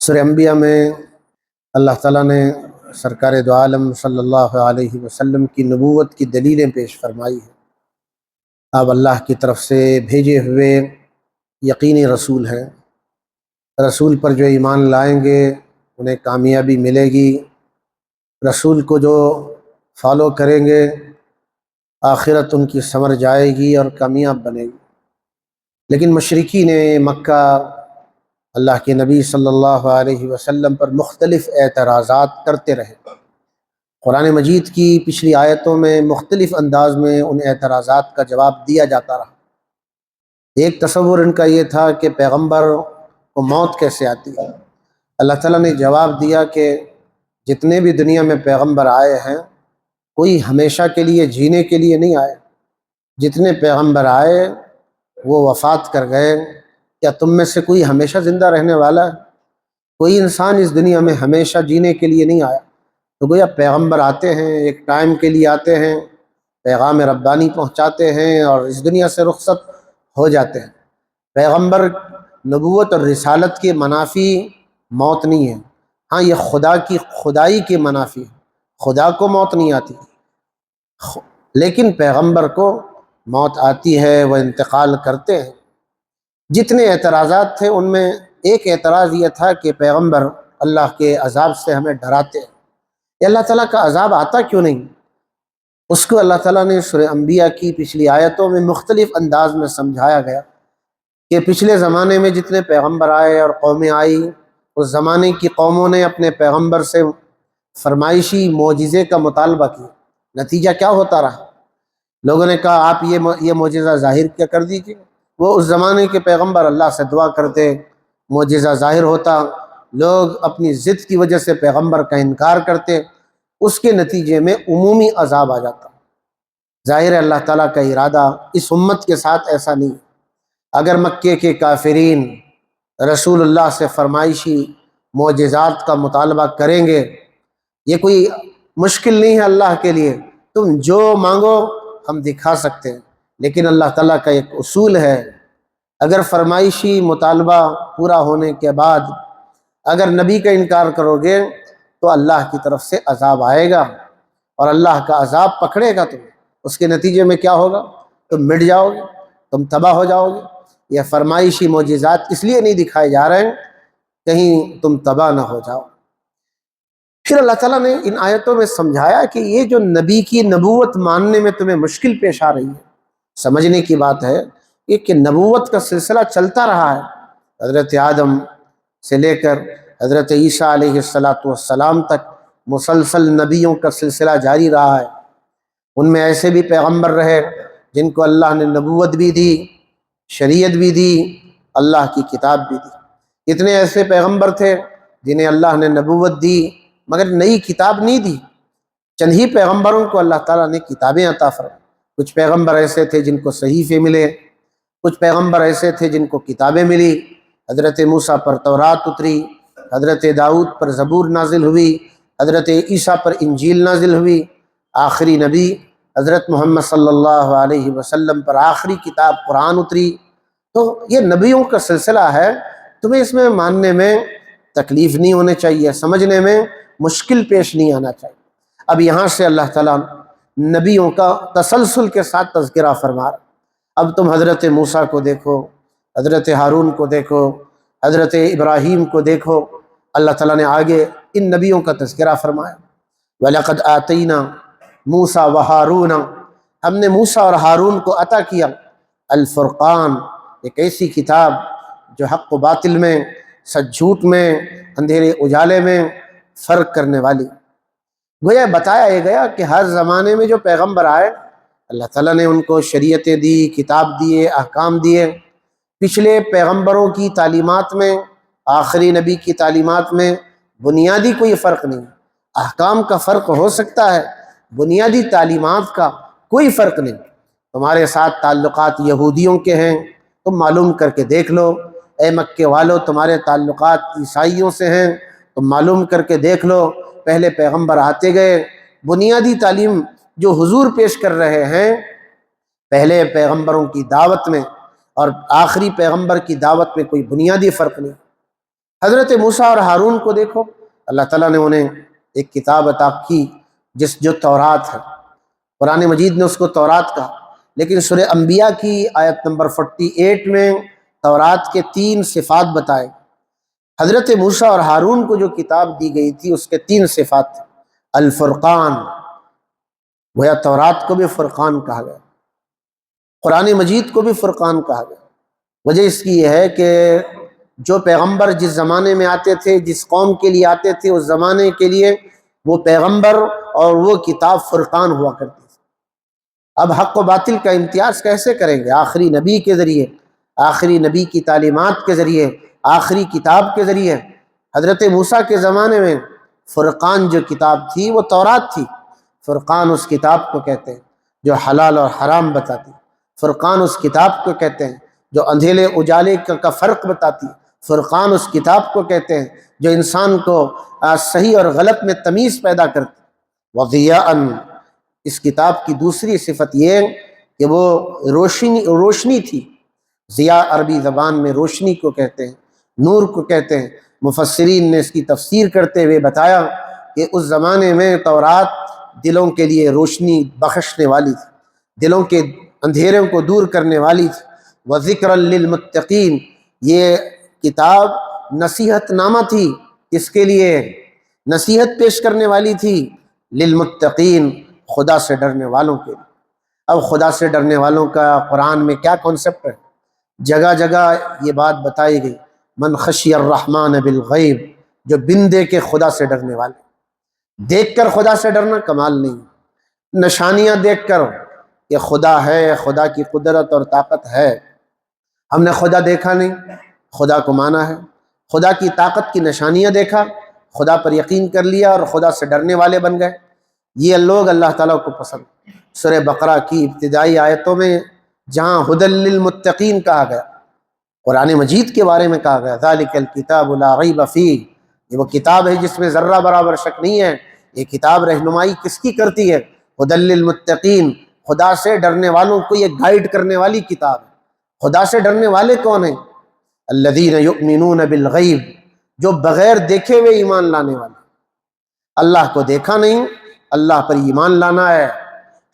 سورہ انبیاء میں اللہ تعالیٰ نے سرکار دو عالم صلی اللہ علیہ وسلم کی نبوت کی دلیلیں پیش فرمائی ہیں۔ آپ اللہ کی طرف سے بھیجے ہوئے یقینی رسول ہیں۔ رسول پر جو ایمان لائیں گے انہیں کامیابی ملے گی۔ رسول کو جو فالو کریں گے آخرت ان کی سنور جائے گی اور کامیاب بنے گی۔ لیکن مشرکین مکہ اللہ کے نبی صلی اللہ علیہ وسلم پر مختلف اعتراضات کرتے رہے۔ قرآن مجید کی پچھلی آیتوں میں مختلف انداز میں ان اعتراضات کا جواب دیا جاتا رہا۔ ایک تصور ان کا یہ تھا کہ پیغمبر کو موت کیسے آتی ہے۔ اللہ تعالیٰ نے جواب دیا کہ جتنے بھی دنیا میں پیغمبر آئے ہیں کوئی ہمیشہ کے لیے جینے کے لیے نہیں آئے۔ جتنے پیغمبر آئے وہ وفات کر گئے۔ کیا تم میں سے کوئی ہمیشہ زندہ رہنے والا ہے؟ کوئی انسان اس دنیا میں ہمیشہ جینے کے لیے نہیں آیا۔ تو گویا پیغمبر آتے ہیں، ایک ٹائم کے لیے آتے ہیں، پیغام ربانی پہنچاتے ہیں اور اس دنیا سے رخصت ہو جاتے ہیں۔ پیغمبر نبوت اور رسالت کے منافی موت نہیں ہے، ہاں یہ خدا کی خدائی کے منافی ہے۔ خدا کو موت نہیں آتی لیکن پیغمبر کو موت آتی ہے، وہ انتقال کرتے ہیں۔ جتنے اعتراضات تھے ان میں ایک اعتراض یہ تھا کہ پیغمبر اللہ کے عذاب سے ہمیں ڈراتے ہیں، کہ اللہ تعالیٰ کا عذاب آتا کیوں نہیں؟ اس کو اللہ تعالیٰ نے سورہ انبیاء کی پچھلی آیتوں میں مختلف انداز میں سمجھایا گیا کہ پچھلے زمانے میں جتنے پیغمبر آئے اور قومیں آئی، اس زمانے کی قوموں نے اپنے پیغمبر سے فرمائشی معجزے کا مطالبہ کیا۔ نتیجہ کیا ہوتا رہا؟ لوگوں نے کہا آپ یہ معجزہ ظاہر کیا کر دیجیے۔ وہ اس زمانے کے پیغمبر اللہ سے دعا کرتے، معجزہ ظاہر ہوتا، لوگ اپنی ضد کی وجہ سے پیغمبر کا انکار کرتے، اس کے نتیجے میں عمومی عذاب آ جاتا۔ ظاہر ہے اللہ تعالیٰ کا ارادہ اس امت کے ساتھ ایسا نہیں۔ اگر مکے کے کافرین رسول اللہ سے فرمائشی معجزات کا مطالبہ کریں گے، یہ کوئی مشکل نہیں ہے اللہ کے لیے، تم جو مانگو ہم دکھا سکتے ہیں۔ لیکن اللہ تعالیٰ کا ایک اصول ہے، اگر فرمائشی مطالبہ پورا ہونے کے بعد اگر نبی کا انکار کرو گے تو اللہ کی طرف سے عذاب آئے گا اور اللہ کا عذاب پکڑے گا تمہیں۔ اس کے نتیجے میں کیا ہوگا؟ تم مٹ جاؤ گے، تم تباہ ہو جاؤ گے۔ یہ فرمائشی معجزات اس لیے نہیں دکھائے جا رہے ہیں کہیں تم تباہ نہ ہو جاؤ۔ پھر اللہ تعالیٰ نے ان آیتوں میں سمجھایا کہ یہ جو نبی کی نبوت ماننے میں تمہیں مشکل پیش آ رہی ہے، سمجھنے کی بات ہے یہ کہ نبوت کا سلسلہ چلتا رہا ہے۔ حضرت آدم سے لے کر حضرت عیسیٰ علیہ السلام تک مسلسل نبیوں کا سلسلہ جاری رہا ہے۔ ان میں ایسے بھی پیغمبر رہے جن کو اللہ نے نبوت بھی دی، شریعت بھی دی، اللہ کی کتاب بھی دی۔ اتنے ایسے پیغمبر تھے جنہیں اللہ نے نبوت دی مگر نئی کتاب نہیں دی۔ چند ہی پیغمبروں کو اللہ تعالیٰ نے کتابیں عطا فرمائیں۔ کچھ پیغمبر ایسے تھے جن کو صحیفے ملے، کچھ پیغمبر ایسے تھے جن کو کتابیں ملی۔ حضرت موسیٰ پر تورات اتری، حضرت داؤد پر زبور نازل ہوئی، حضرت عیسیٰ پر انجیل نازل ہوئی، آخری نبی حضرت محمد صلی اللہ علیہ وسلم پر آخری کتاب قرآن اتری۔ تو یہ نبیوں کا سلسلہ ہے، تمہیں اس میں ماننے میں تکلیف نہیں ہونے چاہیے، سمجھنے میں مشکل پیش نہیں آنا چاہیے۔ اب یہاں سے اللہ تعالیٰ نبیوں کا تسلسل کے ساتھ تذکرہ فرما رہا۔ اب تم حضرت موسیٰ کو دیکھو، حضرت ہارون کو دیکھو، حضرت ابراہیم کو دیکھو، اللہ تعالیٰ نے آگے ان نبیوں کا تذکرہ فرمایا۔ وَلَقَدْ آتَيْنَا مُوسَىٰ وَهَارُونَ، ہم نے موسیٰ اور ہارون کو عطا کیا الفرقان، ایک ایسی کتاب جو حق و باطل میں، سچ جھوٹ میں، اندھیرے اجالے میں فرق کرنے والی۔ گویا بتایا یہ گیا کہ ہر زمانے میں جو پیغمبر آئے اللہ تعالیٰ نے ان کو شریعتیں دی، کتاب دیے، احکام دیے۔ پچھلے پیغمبروں کی تعلیمات میں، آخری نبی کی تعلیمات میں بنیادی کوئی فرق نہیں۔ احکام کا فرق ہو سکتا ہے، بنیادی تعلیمات کا کوئی فرق نہیں۔ تمہارے ساتھ تعلقات یہودیوں کے ہیں، تم معلوم کر کے دیکھ لو۔ اے مکے والو تمہارے تعلقات عیسائیوں سے ہیں، تم معلوم کر کے دیکھ لو۔ پہلے پیغمبر آتے گئے، بنیادی تعلیم جو حضور پیش کر رہے ہیں پہلے پیغمبروں کی دعوت میں اور آخری پیغمبر کی دعوت میں کوئی بنیادی فرق نہیں۔ حضرت موسیٰ اور ہارون کو دیکھو، اللہ تعالیٰ نے انہیں ایک کتاب عطا کی جو تورات ہے، قرآن مجید نے اس کو تورات کہا، لیکن سورہ انبیاء کی آیت نمبر 48 میں تورات کے 3 صفات بتائے۔ حضرت موسیٰ اور ہارون کو جو کتاب دی گئی تھی اس کے 3 صفات تھے۔ الفرقان، گویا تورات کو بھی فرقان کہا گیا، قرآن مجید کو بھی فرقان کہا گیا۔ وجہ اس کی یہ ہے کہ جو پیغمبر جس زمانے میں آتے تھے، جس قوم کے لیے آتے تھے، اس زمانے کے لیے وہ پیغمبر اور وہ کتاب فرقان ہوا کرتی تھی۔ اب حق و باطل کا امتیاز کیسے کریں گے؟ آخری نبی کے ذریعے، آخری نبی کی تعلیمات کے ذریعے، آخری کتاب کے ذریعے۔ حضرت موسیٰ کے زمانے میں فرقان جو کتاب تھی وہ تورات تھی۔ فرقان اس کتاب کو کہتے ہیں جو حلال اور حرام بتاتی، فرقان اس کتاب کو کہتے ہیں جو اندھیرے اجالے کا فرق بتاتی، فرقان اس کتاب کو کہتے ہیں جو انسان کو صحیح اور غلط میں تمیز پیدا کرتی۔ وضیاءً، اس کتاب کی دوسری صفت یہ کہ وہ روشنی تھی۔ ضیاء عربی زبان میں روشنی کو کہتے ہیں، نور کو کہتے ہیں۔ مفسرین نے اس کی تفسیر کرتے ہوئے بتایا کہ اس زمانے میں تورات دلوں کے لیے روشنی بخشنے والی تھی، دلوں کے اندھیروں کو دور کرنے والی تھی۔ وذکر للمتقین، یہ کتاب نصیحت نامہ تھی، کس کے لیے؟ نصیحت پیش کرنے والی تھی، للمتقین، خدا سے ڈرنے والوں کے لیے۔ اب خدا سے ڈرنے والوں کا قرآن میں کیا کانسیپٹ ہے؟ جگہ جگہ یہ بات بتائی گئی، من خشی الرحمن بالغیب، جو بن دے کے خدا سے ڈرنے والے۔ دیکھ کر خدا سے ڈرنا کمال نہیں، نشانیاں دیکھ کر کہ خدا ہے، خدا کی قدرت اور طاقت ہے۔ ہم نے خدا دیکھا نہیں، خدا کو مانا ہے، خدا کی طاقت کی نشانیاں دیکھا، خدا پر یقین کر لیا اور خدا سے ڈرنے والے بن گئے۔ یہ لوگ اللہ تعالیٰ کو پسند۔ سورہ بقرہ کی ابتدائی آیتوں میں جہاں ھدی للمتقین کہا گیا، قرآن مجید کے بارے میں کہا گیا ذالک الکتاب لا ریب فیہ، یہ وہ کتاب ہے جس میں ذرہ برابر شک نہیں ہے۔ یہ کتاب رہنمائی کس کی کرتی ہے؟ ھدی للمتقین، خدا سے ڈرنے والوں کو یہ گائیڈ کرنے والی کتاب ہے۔ خدا سے ڈرنے والے کون ہیں؟ الذین یؤمنون بالغیب، جو بغیر دیکھے ہوئے ایمان لانے والے۔ اللہ کو دیکھا نہیں، اللہ پر ایمان لانا ہے۔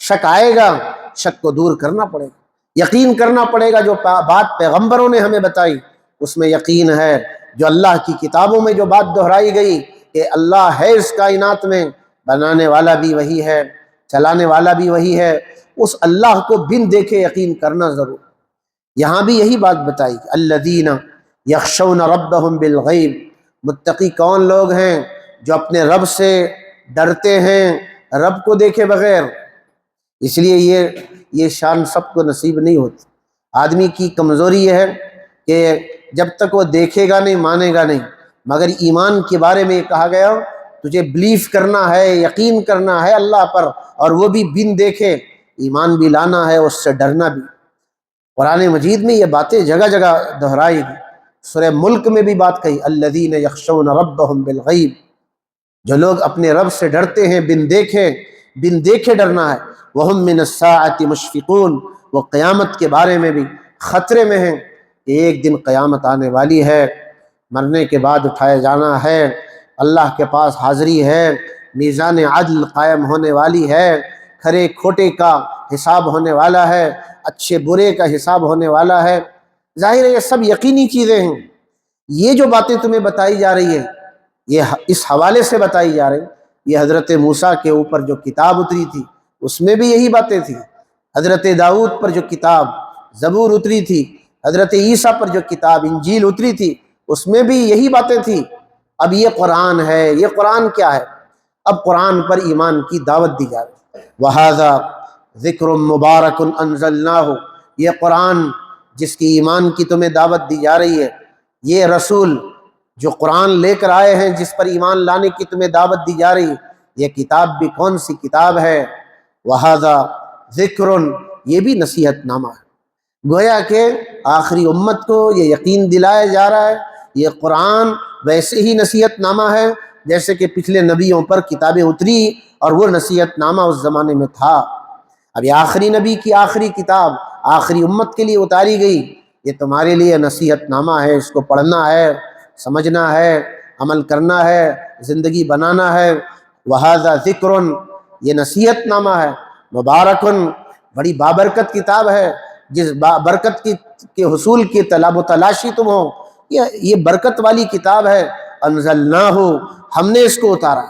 شک آئے گا، شک کو دور کرنا پڑے گا، یقین کرنا پڑے گا۔ جو بات پیغمبروں نے ہمیں بتائی اس میں یقین ہے، جو اللہ کی کتابوں میں جو بات دہرائی گئی کہ اللہ ہے اس کائنات میں، بنانے والا بھی وہی ہے، چلانے والا بھی وہی ہے، اس اللہ کو بن دیکھے یقین کرنا ضرور۔ یہاں بھی یہی بات بتائی، الذین یخشون ربہم بالغیب، متقی کون لوگ ہیں؟ جو اپنے رب سے ڈرتے ہیں رب کو دیکھے بغیر۔ اس لیے یہ شان سب کو نصیب نہیں ہوتی۔ آدمی کی کمزوری یہ ہے کہ جب تک وہ دیکھے گا نہیں، مانے گا نہیں۔ مگر ایمان کے بارے میں یہ کہا گیا تجھے بلیف کرنا ہے، یقین کرنا ہے اللہ پر، اور وہ بھی بن دیکھے، ایمان بھی لانا ہے، اس سے ڈرنا بھی۔ قرآن مجید میں یہ باتیں جگہ جگہ دہرائی گئی۔ سورہ ملک میں بھی بات کہی، الذین یخشون ربہم بالغیب، جو لوگ اپنے رب سے ڈرتے ہیں بن دیکھے ڈرنا ہے۔ وہم من الساعۃ مشفقون، وہ قیامت کے بارے میں بھی خطرے میں ہیں کہ ایک دن قیامت آنے والی ہے، مرنے کے بعد اٹھائے جانا ہے، اللہ کے پاس حاضری ہے، میزان عدل قائم ہونے والی ہے، کھرے کھوٹے کا حساب ہونے والا ہے، اچھے برے کا حساب ہونے والا ہے۔ ظاہر ہے یہ سب یقینی چیزیں ہیں۔ یہ جو باتیں تمہیں بتائی جا رہی ہے یہ اس حوالے سے بتائی جا رہی، یہ حضرت موسیٰ کے اوپر جو کتاب اتری تھی اس میں بھی یہی باتیں تھیں۔ حضرت داؤد پر جو کتاب زبور اتری تھی، حضرت عیسیٰ پر جو کتاب انجیل اتری تھی اس میں بھی یہی باتیں تھیں۔ اب یہ قرآن ہے، یہ قرآن کیا ہے؟ اب قرآن پر ایمان کی دعوت دی جا رہی ہے۔ وَهَذَا ذِكْرٌ مُبَارَكٌ أَنزَلْنَاهُ، یہ قرآن جس کی ایمان کی تمہیں دعوت دی جا رہی ہے، یہ رسول جو قرآن لے کر آئے ہیں جس پر ایمان لانے کی تمہیں دعوت دی جا رہی ہے، یہ کتاب بھی کون سی کتاب ہے؟ وَهَذَا ذِكْرٌ، یہ بھی نصیحت نامہ ہے۔ گویا کہ آخری امت کو یہ یقین دلایا جا رہا ہے یہ قرآن ویسے ہی نصیحت نامہ ہے جیسے کہ پچھلے نبیوں پر کتابیں اتری اور وہ نصیحت نامہ اس زمانے میں تھا۔ اب یہ آخری نبی کی آخری کتاب آخری امت کے لیے اتاری گئی، یہ تمہارے لیے نصیحت نامہ ہے، اس کو پڑھنا ہے، سمجھنا ہے، عمل کرنا ہے، زندگی بنانا ہے۔ وہذا ذکر، یہ نصیحت نامہ ہے، مبارکن، بڑی بابرکت کتاب ہے، جس برکت کے حصول کی طلب و تلاشی تم ہو، یہ برکت والی کتاب ہے۔ انزلناہ، ہم نے اس کو اتارا۔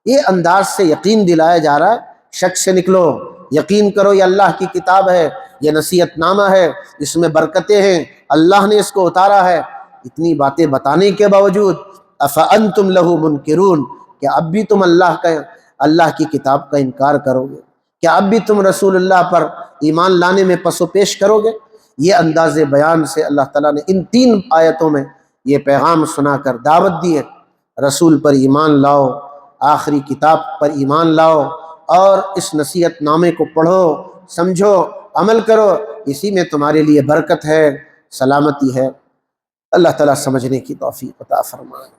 یہ انداز سے یقین دلایا جا رہا ہے، شک سے نکلو، یقین کرو یہ اللہ کی کتاب ہے، یہ نصیحت نامہ ہے، اس میں برکتیں ہیں، اللہ نے اس کو اتارا ہے۔ اتنی باتیں بتانے کے باوجود افانتم لہ منکرون، کہ اب بھی تم اللہ کی کتاب کا انکار کرو گے؟ کیا اب بھی تم رسول اللہ پر ایمان لانے میں پس و پیش کرو گے؟ یہ انداز بیان سے اللہ تعالیٰ نے ان 3 آیتوں میں یہ پیغام سنا کر دعوت دی ہے، رسول پر ایمان لاؤ، آخری کتاب پر ایمان لاؤ، اور اس نصیحت نامے کو پڑھو، سمجھو، عمل کرو، اسی میں تمہارے لیے برکت ہے، سلامتی ہے۔ اللہ تعالیٰ سمجھنے کی توفیق عطا فرمائے۔